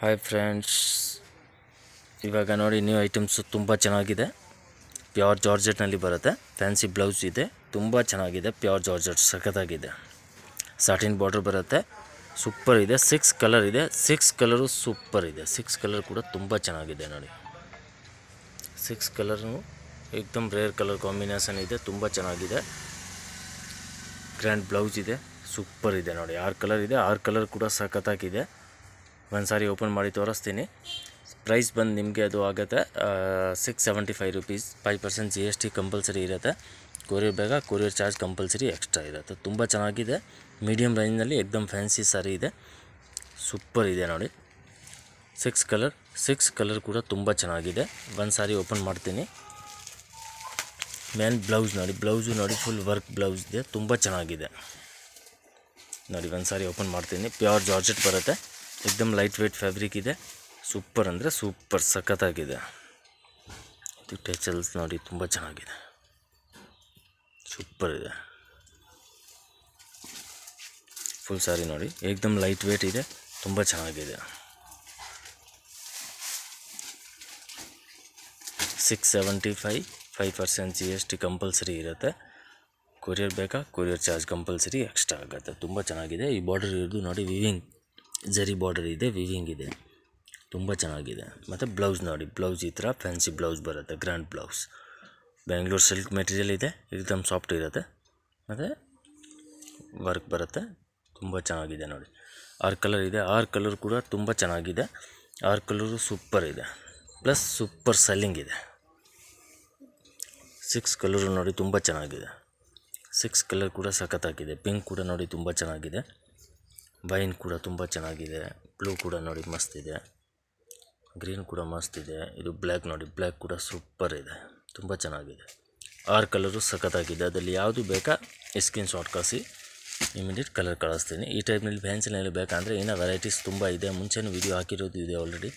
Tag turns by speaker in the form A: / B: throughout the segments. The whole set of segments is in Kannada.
A: ಹಾಯ್ ಫ್ರೆಂಡ್ಸ್, ಇವಾಗ ನೋಡಿ ನ್ಯೂ ಐಟಮ್ಸು ತುಂಬ ಚೆನ್ನಾಗಿದೆ. ಪ್ಯೂರ್ ಜಾರ್ಜೆಟ್ನಲ್ಲಿ ಬರುತ್ತೆ. ಫ್ಯಾನ್ಸಿ ಬ್ಲೌಸ್ ಇದೆ, ತುಂಬ ಚೆನ್ನಾಗಿದೆ. ಪ್ಯೂರ್ ಜಾರ್ಜೆಟ್ ಸಖತ್ತಾಗಿದೆ. ಸಾಟಿನ್ ಬಾರ್ಡರ್ ಬರುತ್ತೆ, ಸೂಪರ್ ಇದೆ. 6 ಕಲರ್ ಇದೆ, 6 ಕಲರು ಸೂಪರ್ ಇದೆ. 6 ಕಲರ್ ಕೂಡ ತುಂಬ ಚೆನ್ನಾಗಿದೆ ನೋಡಿ. 6 ಕಲರು ಏಕ್ದಮ್ ರೇರ್ ಕಲರ್ ಕಾಂಬಿನೇಷನ್ ಇದೆ, ತುಂಬ ಚೆನ್ನಾಗಿದೆ. ಗ್ರ್ಯಾಂಡ್ ಬ್ಲೌಸ್ ಇದೆ, ಸೂಪರ್ ಇದೆ ನೋಡಿ. 6 ಕಲರ್ ಇದೆ, 6 ಕಲರ್ ಕೂಡ ಸಖತ್ತಾಗಿದೆ. ಒಂದು ಸಾರಿ ಓಪನ್ ಮಾಡಿ ತೋರಿಸ್ತೀನಿ. ಪ್ರೈಸ್ ಬಂದು ನಿಮಗೆ ಅದು ಆಗುತ್ತೆ 675 ರುಪೀಸ್. 5% GST ಕಂಪಲ್ಸರಿ ಇರುತ್ತೆ. ಕೊರಿಯರ್ ಬೇಗ ಕೊರಿಯರ್ ಚಾರ್ಜ್ ಕಂಪಲ್ಸರಿ ಎಕ್ಸ್ಟ್ರಾ ಇರುತ್ತೆ. ತುಂಬ ಚೆನ್ನಾಗಿದೆ. ಮೀಡಿಯಮ್ ರೇಂಜ್ನಲ್ಲಿ ಏಕ್ದಮ್ ಫ್ಯಾನ್ಸಿ ಸಾರಿ ಇದೆ, ಸೂಪರ್ ಇದೆ ನೋಡಿ. 6 ಕಲರ್ ಕೂಡ ತುಂಬ ಚೆನ್ನಾಗಿದೆ. ಒಂದು ಸಾರಿ ಓಪನ್ ಮಾಡ್ತೀನಿ. ಮೇನ್ ಬ್ಲೌಸ್ ನೋಡಿ, ಬ್ಲೌಸು ನೋಡಿ ಫುಲ್ ವರ್ಕ್ ಬ್ಲೌಸ್ ಇದೆ, ತುಂಬ ಚೆನ್ನಾಗಿದೆ ನೋಡಿ. ಒಂದು ಸಾರಿ ಓಪನ್ ಮಾಡ್ತೀನಿ. ಪ್ಯೂರ್ ಜಾರ್ಜೆಟ್ ಬರುತ್ತೆ, ಏಕ್ದಮ್ ಲೈಟ್ ವೇಟ್ ಫ್ಯಾಬ್ರಿಕ್ ಇದೆ, ಸೂಪರ್ ಅಂದರೆ ಸೂಪರ್ ಸಖತ್ತಾಗಿದೆ. ಇದು ಟೆಚಲ್ಸ್ ನೋಡಿ, ತುಂಬ ಚೆನ್ನಾಗಿದೆ, ಸೂಪರ್ ಇದೆ. ಫುಲ್ ಸಾರಿ ನೋಡಿ, ಏಕ್ದಮ್ ಲೈಟ್ ವೇಟ್ ಇದೆ, ತುಂಬ ಚೆನ್ನಾಗಿದೆ. 675, 5% GST ಕಂಪಲ್ಸರಿ ಇರುತ್ತೆ. ಕೊರಿಯರ್ ಬೇಕಾ ಕೊರಿಯರ್ ಚಾರ್ಜ್ ಕಂಪಲ್ಸರಿ ಎಕ್ಸ್ಟ್ರಾ ಆಗುತ್ತೆ. ತುಂಬ ಚೆನ್ನಾಗಿದೆ. ಈ ಬಾರ್ಡರ್ ಇರೋದು ನೋಡಿ ವಿವಿಂಗ್ ಜರಿ ಬಾರ್ಡರ್ ಇದೆ, ವಿವಿಂಗ್ ಇದೆ, ತುಂಬ ಚೆನ್ನಾಗಿದೆ. ಮತ್ತು ಬ್ಲೌಸ್ ನೋಡಿ, ಬ್ಲೌಸ್ ಈ ಥರ ಫ್ಯಾನ್ಸಿ ಬ್ಲೌಸ್ ಬರುತ್ತೆ, grand blouse. Bengaluru silk material ಇದೆ, ಏಕ್ದಮ್ ಸಾಫ್ಟ್ ಇರುತ್ತೆ, ಮತ್ತು ವರ್ಕ್ ಬರುತ್ತೆ, ತುಂಬ ಚೆನ್ನಾಗಿದೆ ನೋಡಿ. 6 ಕಲರ್ ಇದೆ, 6 ಕಲರ್ ಕೂಡ ತುಂಬ ಚೆನ್ನಾಗಿದೆ. 6 ಕಲರು ಸೂಪರ್ ಇದೆ, ಪ್ಲಸ್ ಸೂಪರ್ ಸೆಲ್ಲಿಂಗ್ ಇದೆ. 6 ಕಲರು ನೋಡಿ ತುಂಬ ಚೆನ್ನಾಗಿದೆ. 6 ಕಲರ್ ಕೂಡ ಸಖತ್ತಾಗಿದೆ. ಪಿಂಕ್ ಕೂಡ ನೋಡಿ ತುಂಬ ಚೆನ್ನಾಗಿದೆ. ವೈನ್ ಕೂಡ ತುಂಬ ಚೆನ್ನಾಗಿದೆ. ಬ್ಲೂ ಕೂಡ ನೋಡಿ ಮಸ್ತ್ ಇದೆ. ಗ್ರೀನ್ ಕೂಡ ಮಸ್ತ್ ಇದೆ. ಇದು ಬ್ಲ್ಯಾಕ್ ನೋಡಿ, ಬ್ಲ್ಯಾಕ್ ಕೂಡ ಸೂಪರ್ ಇದೆ, ತುಂಬ ಚೆನ್ನಾಗಿದೆ. 6 ಕಲರು ಸಖತ್ತಾಗಿದೆ. ಅದರಲ್ಲಿ ಯಾವುದು ಬೇಕಾ ಸ್ಕ್ರೀನ್ ಶಾಟ್ ಕಳಿಸಿ, ಇಮಿಡಿಯೇಟ್ ಕಲರ್ ಕಳಿಸ್ತೀನಿ. ಈ ಟೈಪ್ನಲ್ಲಿ ಫ್ಯಾನ್ಸಿನಲ್ಲಿ ಬೇಕಂದರೆ ಇನ್ನೂ ವೆರೈಟೀಸ್ ತುಂಬ ಇದೆ. ಮುಂಚೆನೂ ವಿಡಿಯೋ ಹಾಕಿರೋದು ಇದೆ ಆಲ್ರೆಡಿ.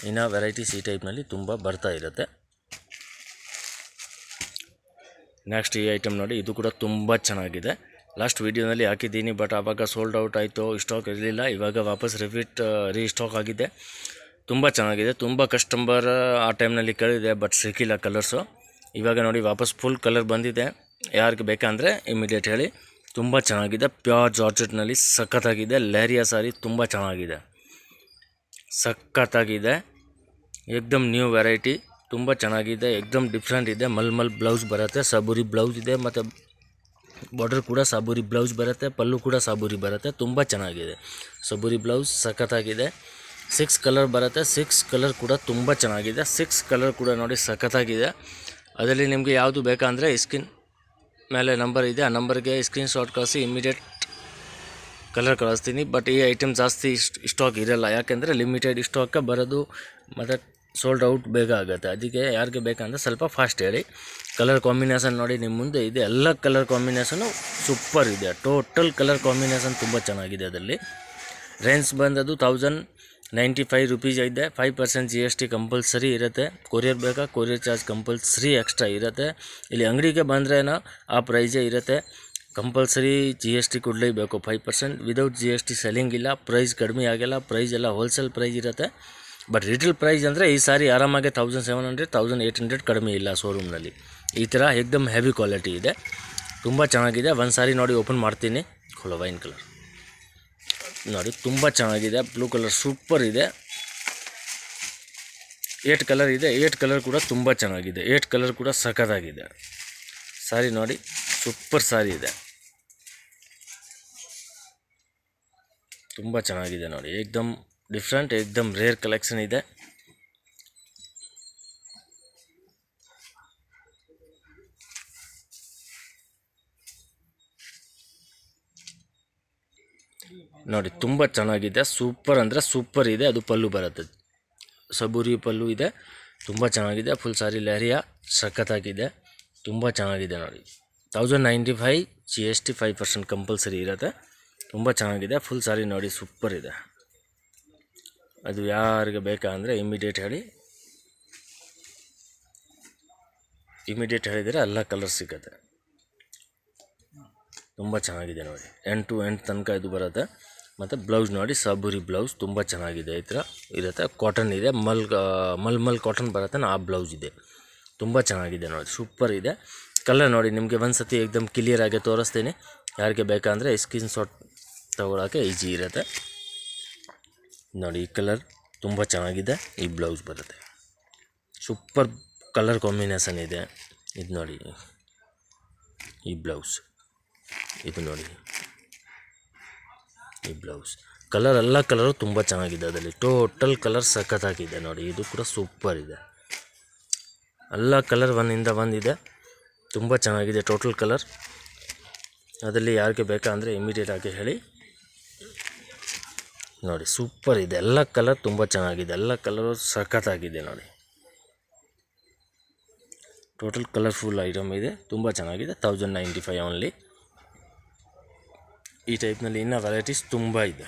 A: ಇನ್ನೂ ವೆರೈಟೀಸ್ ಈ ಟೈಪ್ನಲ್ಲಿ ತುಂಬ ಬರ್ತಾ ಇರುತ್ತೆ. ನೆಕ್ಸ್ಟ್ ಈ ಐಟಮ್ ನೋಡಿ, ಇದು ಕೂಡ ತುಂಬ ಚೆನ್ನಾಗಿದೆ. ಲಾಸ್ಟ್ ವೀಡಿಯೋನಲ್ಲಿ ಹಾಕಿದ್ದೀನಿ, ಬಟ್ ಆವಾಗ ಸೋಲ್ಡ್ ಔಟ್ ಆಯಿತು, ಸ್ಟಾಕ್ ಇರಲಿಲ್ಲ. ಇವಾಗ ವಾಪಸ್ ರೀಸ್ಟಾಕ್ ಆಗಿದೆ. ತುಂಬ ಚೆನ್ನಾಗಿದೆ. ತುಂಬ ಕಸ್ಟಮರ್ ಆ ಟೈಮ್ನಲ್ಲಿ ಕೇಳಿದೆ, ಬಟ್ ಸಿಕ್ಕಿಲ್ಲ ಕಲರ್ಸು. ಇವಾಗ ನೋಡಿ ವಾಪಸ್ ಫುಲ್ ಕಲರ್ ಬಂದಿದೆ. ಯಾರಿಗೆ ಬೇಕಂದರೆ ಇಮಿಡಿಯೇಟ್ ಹೇಳಿ. ತುಂಬ ಚೆನ್ನಾಗಿದೆ. ಪ್ಯೂರ್ ಜಾರ್ಜೆಟ್ನಲ್ಲಿ ಸಖತ್ತಾಗಿದೆ. ಲೇರಿಯಾ ಸಾರಿ ತುಂಬ ಚೆನ್ನಾಗಿದೆ, ಸಖತ್ತಾಗಿದೆ. ಏಕ್ದಮ್ ನ್ಯೂ ವೆರೈಟಿ, ತುಂಬ ಚೆನ್ನಾಗಿದೆ. ಏಕ್ದಮ್ ಡಿಫ್ರೆಂಟ್ ಇದೆ. ಮಲ್ಮಲ್ ಬ್ಲೌಸ್ ಬರುತ್ತೆ, ಸಾಬೂರಿ ಬ್ಲೌಸ್ ಇದೆ, ಮತ್ತು ಬಾರ್ಡರ್ ಕೂಡ ಸಾಬೂರಿ ಬ್ಲೌಸ್ ಬರುತ್ತೆ, ಪಲ್ಲು ಕೂಡ ಸಾಬೂರಿ ಬರುತ್ತೆ, ತುಂಬ ಚೆನ್ನಾಗಿದೆ. ಸಾಬೂರಿ ಬ್ಲೌಸ್ ಸಖತ್ತಾಗಿದೆ. 6 ಕಲರ್ ಬರುತ್ತೆ. 6 ಕಲರ್ ಕೂಡ ತುಂಬ ಚೆನ್ನಾಗಿದೆ. 6 ಕಲರ್ ಕೂಡ ನೋಡಿ ಸಖತ್ತಾಗಿದೆ. ಅದರಲ್ಲಿ ನಿಮಗೆ ಯಾವುದು ಬೇಕಂದರೆ ಸ್ಕ್ರೀನ್ ಮೇಲೆ ನಂಬರ್ ಇದೆ, ಆ ನಂಬರ್ಗೆ ಸ್ಕ್ರೀನ್ ಶಾಟ್ ಕಳಿಸಿ, ಇಮಿಡಿಯೇಟ್ ಕಲರ್ ಕಳಿಸ್ತೀನಿ. ಬಟ್ ಈ ಐಟಮ್ ಜಾಸ್ತಿ ಸ್ಟಾಕ್ ಇರೋಲ್ಲ, ಯಾಕೆಂದರೆ ಲಿಮಿಟೆಡ್ ಸ್ಟಾಕ್ ಬರೋದು, ಮತ್ತು ಸೋಲ್ಡ್ ಔಟ್ ಬೇಗ ಆಗುತ್ತೆ. ಅದಕ್ಕೆ ಯಾರಿಗೆ ಬೇಕಂದರೆ ಸ್ವಲ್ಪ ಫಾಸ್ಟ್ ಹೇಳಿ. ಕಲರ್ ಕಾಂಬಿನೇಷನ್ ನೋಡಿ ನಿಮ್ಮ ಮುಂದೆ ಇದೆ. ಎಲ್ಲ ಕಲರ್ ಕಾಂಬಿನೇಷನು ಸೂಪರ್ ಇದೆ. ಟೋಟಲ್ ಕಲರ್ ಕಾಂಬಿನೇಷನ್ ತುಂಬ ಚೆನ್ನಾಗಿದೆ. ಅದರಲ್ಲಿ ರೇಂಜ್ ಬಂದದು 1095 ರುಪೀಸ್ ಇದೆ. 5% GST ಕಂಪಲ್ಸರಿ ಇರುತ್ತೆ. ಕೊರಿಯರ್ ಬೇಕಾ ಕೊರಿಯರ್ ಚಾರ್ಜ್ ಕಂಪಲ್ಸರಿ ಎಕ್ಸ್ಟ್ರಾ ಇರುತ್ತೆ. ಇಲ್ಲಿ ಅಂಗಡಿಗೆ ಬಂದ್ರೇನೋ ಆ ಪ್ರೈಸೇ ಇರುತ್ತೆ. ಕಂಪಲ್ಸರಿ GST ಕೊಡಲೇಬೇಕು 5%. ವಿದೌಟ್ GST ಸೆಲ್ಲಿಂಗ್ ಇಲ್ಲ. ಪ್ರೈಸ್ ಕಡಿಮೆ ಆಗಿಲ್ಲ. ಪ್ರೈಸ್ ಎಲ್ಲ ಹೋಲ್ಸೇಲ್ ಪ್ರೈಸ್ ಇರುತ್ತೆ. ಬಟ್ ರಿಟೇಲ್ ಪ್ರೈಸ್ ಅಂದರೆ ಈ ಸಾರಿ ಆರಾಮಾಗಿ 1700, 1800 ಕಡಿಮೆ ಇಲ್ಲ ಶೋರೂಮ್ನಲ್ಲಿ. ಈ ಥರ ಏಕ್ದಮ್ ಹೆವಿ ಕ್ವಾಲಿಟಿ ಇದೆ, ತುಂಬ ಚೆನ್ನಾಗಿದೆ. ಒಂದು ಸಾರಿ ನೋಡಿ ಓಪನ್ ಮಾಡ್ತೀನಿ. ವೈನ್ ಕಲರ್ ನೋಡಿ, ತುಂಬ ಚೆನ್ನಾಗಿದೆ. ಬ್ಲೂ ಕಲರ್ ಸೂಪರ್ ಇದೆ. 8 ಕಲರ್ ಇದೆ. 8 ಕಲರ್ ಕೂಡ ತುಂಬ ಚೆನ್ನಾಗಿದೆ. 8 ಕಲರ್ ಕೂಡ ಸಖತ್ತಾಗಿದೆ. ಸಾರಿ ನೋಡಿ, ಸೂಪರ್ ಸಾರಿ ಇದೆ, ತುಂಬ ಚೆನ್ನಾಗಿದೆ ನೋಡಿ. ಏಕ್ದಮ್ ಡಿಫ್ರೆಂಟ್, ಏಕ್ದಮ್ ರೇರ್ ಕಲೆಕ್ಷನ್ ಇದೆ. ನೋಡಿ ತುಂಬ ಚೆನ್ನಾಗಿದೆ. ಸೂಪರ್ ಅಂದರೆ ಸೂಪರ್ ಇದೆ. ಅದು ಪಲ್ಲು ಬರುತ್ತೆ, ಸಬೂರಿ ಪಲ್ಲು ಇದೆ, ತುಂಬ ಚೆನ್ನಾಗಿದೆ. ಫುಲ್ ಸಾರಿ ಲೇರಿಯಾ ಸಖತ್ತಾಗಿದೆ, ತುಂಬ ಚೆನ್ನಾಗಿದೆ ನೋಡಿ. 1095 GST 5% ಕಂಪಲ್ಸರಿ ಇರುತ್ತೆ. ತುಂಬ ಚೆನ್ನಾಗಿದೆ. ಫುಲ್ ಸಾರಿ ನೋಡಿ, ಸೂಪರ್ ಇದೆ. ಅದು ಯಾರಿಗೆ ಬೇಕಾ ಅಂದರೆ ಇಮಿಡಿಯೇಟ್ ಹೇಳಿ. ಇಮಿಡಿಯೇಟ್ ಹೇಳಿದರೆ ಎಲ್ಲ ಕಲರ್ ಸಿಗುತ್ತೆ. ತುಂಬ ಚೆನ್ನಾಗಿದೆ ನೋಡಿ. ಎಂಡ್ ಟು ಎಂಡ್ ತನಕ ಇದು ಬರುತ್ತೆ. ಮತ್ತು ಬ್ಲೌಸ್ ನೋಡಿ ಸಾಬೂರಿ ಬ್ಲೌಸ್ ತುಂಬ ಚೆನ್ನಾಗಿದೆ. ಈ ಥರ ಇರುತ್ತೆ. ಕಾಟನ್ ಇದೆ, ಮಲ್ ಕಾಟನ್ ಬರುತ್ತೆ ಆ ಬ್ಲೌಸ್ ಇದೆ. ತುಂಬ ಚೆನ್ನಾಗಿದೆ ನೋಡಿ, ಸೂಪರ್ ಇದೆ. ಕಲರ್ ನೋಡಿ ನಿಮಗೆ ಒಂದು ಸತಿ ಏಕ್ದಮ್ ಕ್ಲಿಯರಾಗಿ ತೋರಿಸ್ತೀನಿ. ಯಾರಿಗೆ ಬೇಕಂದರೆ ಸ್ಕ್ರೀನ್ ಶಾಟ್ ತೊಗೊಳಕ್ಕೆ ಈಜಿ ಇರುತ್ತೆ ನೋಡಿ. ಈ ಕಲರ್ ತುಂಬ ಚೆನ್ನಾಗಿದೆ. ಈ ಬ್ಲೌಸ್ ಬರುತ್ತೆ, ಸೂಪರ್ ಕಲರ್ ಕಾಂಬಿನೇಷನ್ ಇದೆ. ಇದು ನೋಡಿ, ಈ ಬ್ಲೌಸ್ ಇದು ನೋಡಿ, ಈ ಬ್ಲೌಸ್ ಕಲರ್ ಎಲ್ಲ ಕಲರು ತುಂಬ ಚೆನ್ನಾಗಿದೆ. ಅದರಲ್ಲಿ ಟೋಟಲ್ ಕಲರ್ ಸಖತ್ತಾಗಿದೆ ನೋಡಿ. ಇದು ಕೂಡ ಸೂಪರ್ ಇದೆ. ಎಲ್ಲ ಕಲರ್ ಒಂದಿಂದ ಒಂದಿದೆ, ತುಂಬ ಚೆನ್ನಾಗಿದೆ ಟೋಟಲ್ ಕಲರ್. ಅದರಲ್ಲಿ ಯಾರಿಗೆ ಬೇಕಾ ಅಂದರೆ ಇಮಿಡಿಯೇಟಾಗಿ ಹೇಳಿ ನೋಡಿ. ಸೂಪರ್ ಇದೆ, ಎಲ್ಲ ಕಲರ್ ತುಂಬ ಚೆನ್ನಾಗಿದೆ, ಎಲ್ಲ ಕಲರು ಸಖತ್ತಾಗಿದೆ ನೋಡಿ. ಟೋಟಲ್ ಕಲರ್ಫುಲ್ ಐಟಮ್ ಇದೆ, ತುಂಬ ಚೆನ್ನಾಗಿದೆ. 1095 ಓನ್ಲಿ. ಈ ಟೈಪ್ನಲ್ಲಿ ಇನ್ನೂ ವೆರೈಟೀಸ್ ತುಂಬ ಇದೆ.